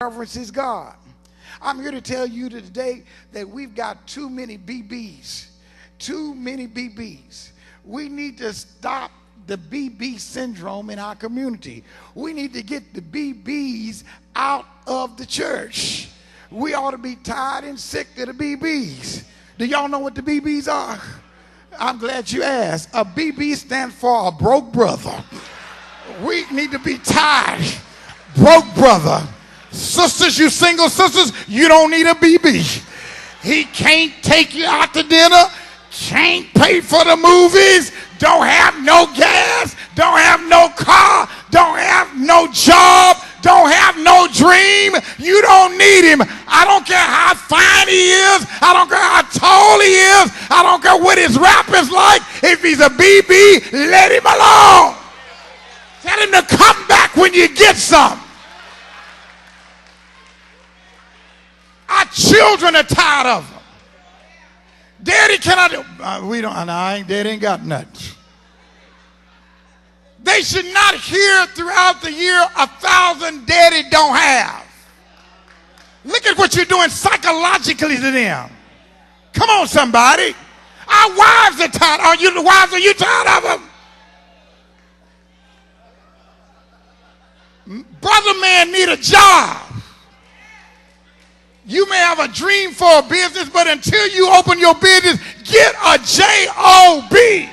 reverences God. I'm here to tell you today that we've got too many BBs. Too many BBs. We need to stop the BB syndrome in our community. We need to get the BBs out of the church. We ought to be tired and sick of the BBs. Do y'all know what the BBs are? I'm glad you asked. A BB stands for a broke brother. We need to be tired. Broke brother. Sisters, you single sisters, you don't need a BB. He can't take you out to dinner, can't pay for the movies, don't have no gas, don't have no car, don't have no job, don't have no dream. You don't need him. I don't care how fine he is. I don't care how tall he is. I don't care what his rap is like. If he's a BB, let him alone. Tell him to come back when you get some. Our children are tired of them. Daddy cannot. We don't. Daddy ain't got nothing. They should not hear throughout the year 1,000 daddy don't have. Look at what you're doing psychologically to them. Come on, somebody. Our wives are tired. Are you the wives? Are you tired of them? Brother man need a job. You may have a dream for a business, but until you open your business, get a J-O-B.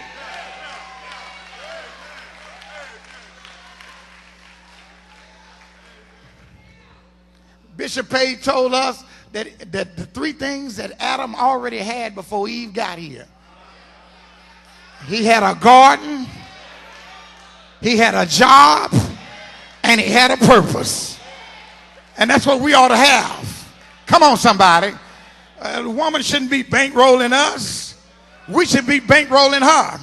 Bishop Page told us that the three things that Adam already had before Eve got here. He had a garden, he had a job, and he had a purpose. And that's what we ought to have. Come on, somebody. The woman shouldn't be bankrolling us. We should be bankrolling her.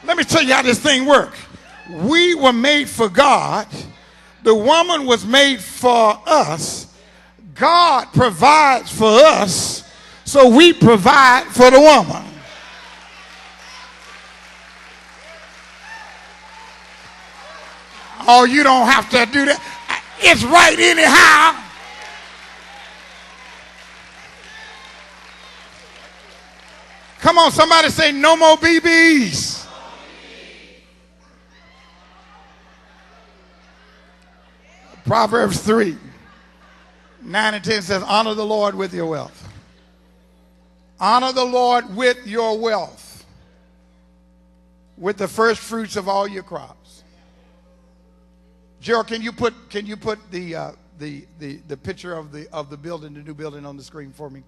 Let me tell you how this thing works. We were made for God. The woman was made for us. God provides for us, so we provide for the woman. Oh, you don't have to do that. It's right anyhow. Come on, somebody say no more BBs. Proverbs 3, 9 and 10 says, honor the Lord with your wealth. Honor the Lord with your wealth, with the first fruits of all your crops. Gerald, can you put the picture of the building, the new building on the screen for me?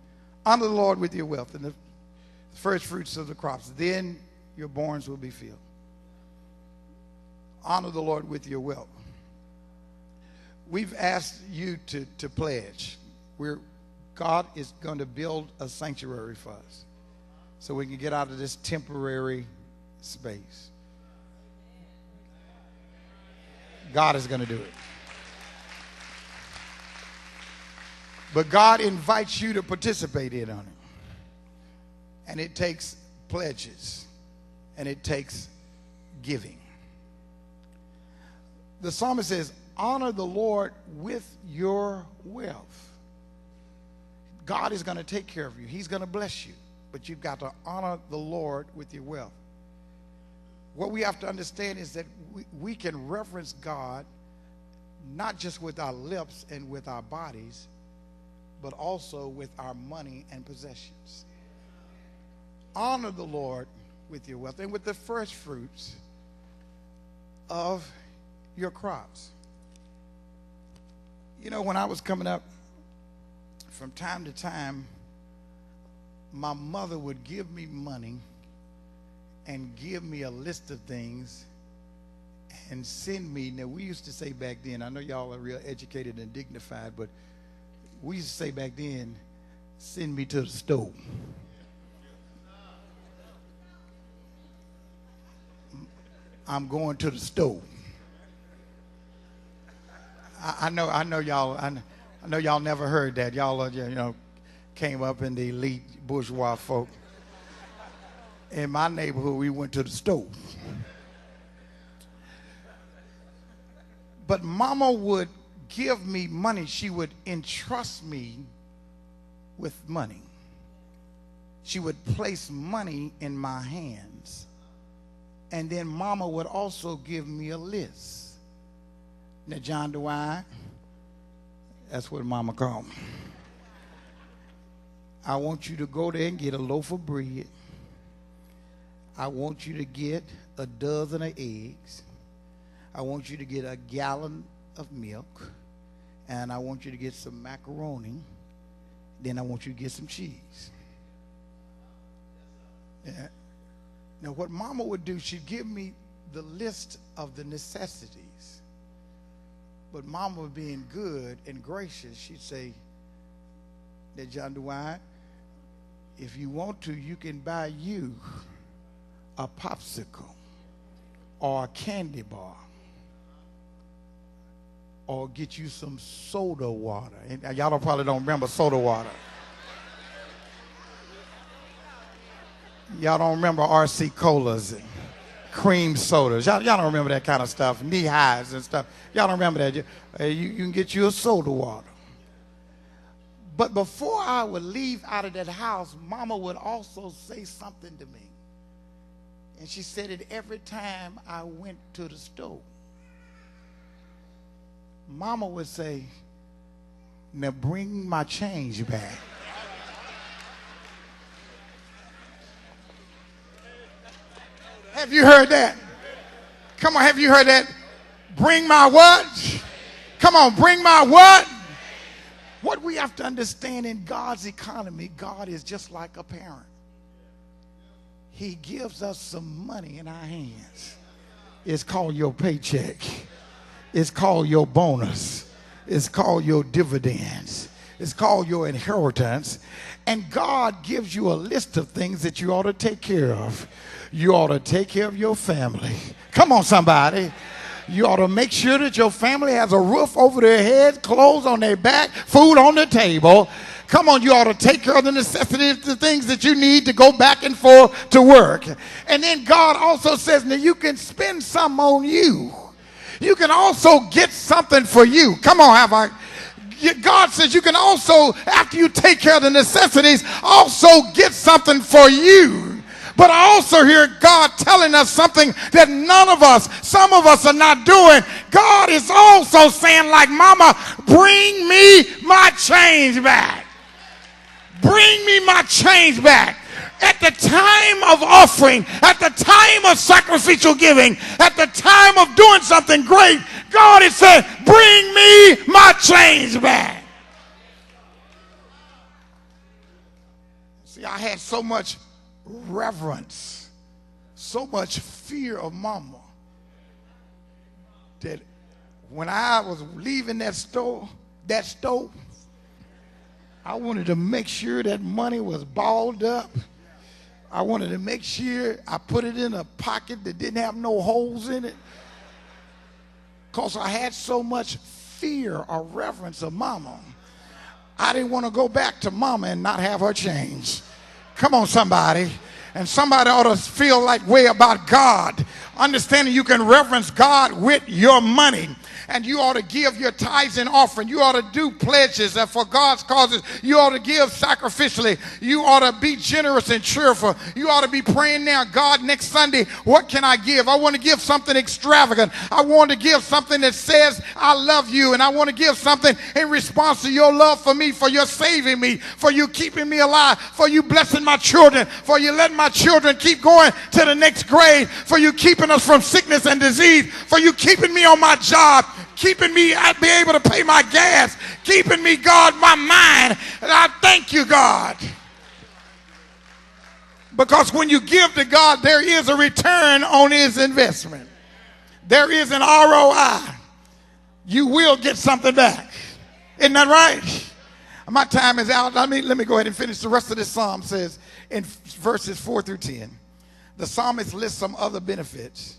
Honor the Lord with your wealth and the first fruits of the crops. Then your barns will be filled. Honor the Lord with your wealth. We've asked you to pledge. God is going to build a sanctuary for us so we can get out of this temporary space. God is going to do it. But God invites you to participate in on it. And it takes pledges, and it takes giving. The psalmist says, honor the Lord with your wealth. God is going to take care of you. He's going to bless you. But you've got to honor the Lord with your wealth. What we have to understand is that we can reverence God not just with our lips and with our bodies, but also with our money and possessions. Honor the Lord with your wealth and with the first fruits of your crops. You know, when I was coming up, from time to time, my mother would give me money and give me a list of things and send me. Now, we used to say back then, I know y'all are real educated and dignified, but we used to say back then, send me to the store. I'm going to the store. I know y'all. I know y'all never heard that. Y'all are, came up in the elite bourgeois folk. In my neighborhood, we went to the store. But Mama would give me money. She would entrust me with money. She would place money in my hands. And then Mama would also give me a list. Now, John DeWine, that's what Mama called me. I want you to go there and get a loaf of bread. I want you to get a dozen of eggs. I want you to get a gallon of milk. And I want you to get some macaroni. Then I want you to get some cheese. Yeah. Now, what Mama would do, she'd give me the list of the necessities. But Mama, being good and gracious, she'd say, that John DeWine, if you want to, you can buy you a popsicle or a candy bar or get you some soda water. And y'all probably don't remember soda water. Y'all don't remember RC Colas and cream sodas. Y'all don't remember that kind of stuff, knee-highs and stuff. Y'all don't remember that. You can get you a soda water. But before I would leave out of that house, Mama would also say something to me. And she said it every time I went to the store. Mama would say, now bring my change back. Have you heard that? Come on, have you heard that? Bring my what? Come on, bring my what? What we have to understand in God's economy, God is just like a parent. He gives us some money in our hands. It's called your paycheck. It's called your bonus. It's called your dividends. It's called your inheritance. And God gives you a list of things that you ought to take care of. You ought to take care of your family. Come on, somebody. You ought to make sure that your family has a roof over their heads, clothes on their back, food on the table. Come on, you ought to take care of the necessities, the things that you need to go back and forth to work. And then God also says, now you can spend some on you. You can also get something for you. Come on, God says you can also, after you take care of the necessities, also get something for you. But I also hear God telling us something that some of us are not doing. God is also saying, like Mama, bring me my change back. Bring me my change back. At the time of offering, at the time of sacrificial giving, at the time of doing something great, God is saying, bring me my change back. See, I had so much reverence, so much fear of Mama, that when I was leaving that store, I wanted to make sure that money was balled up. I wanted to make sure I put it in a pocket that didn't have no holes in it, because I had so much fear or reverence of Mama. I didn't want to go back to Mama and not have her change. Come on, somebody. And somebody ought to feel like way about God, understanding you can reverence God with your money. And you ought to give your tithes and offering. You ought to do pledges for God's causes. You ought to give sacrificially. You ought to be generous and cheerful. You ought to be praying now, God, next Sunday, what can I give? I want to give something extravagant. I want to give something that says I love you. And I want to give something in response to your love for me, for your saving me, for you keeping me alive, for you blessing my children, for you letting my children keep going to the next grade, for you keeping us from sickness and disease, for you keeping me on my job, keeping me, I'd be able to pay my gas, keeping me, God, my mind. And I thank you, God. Because when you give to God, there is a return on his investment. There is an ROI. You will get something back. Isn't that right? My time is out. Let me go ahead and finish. The rest of this psalm says in verses 4 through 10, the psalmist lists some other benefits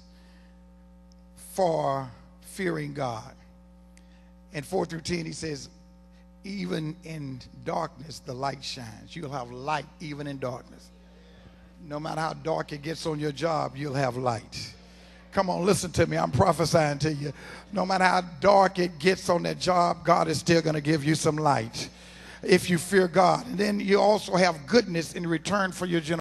for fearing God. In 4 through 10, he says, even in darkness, the light shines. You'll have light even in darkness. No matter how dark it gets on your job, you'll have light. Come on, listen to me. I'm prophesying to you. No matter how dark it gets on that job, God is still going to give you some light if you fear God. And then you also have goodness in return for your generosity.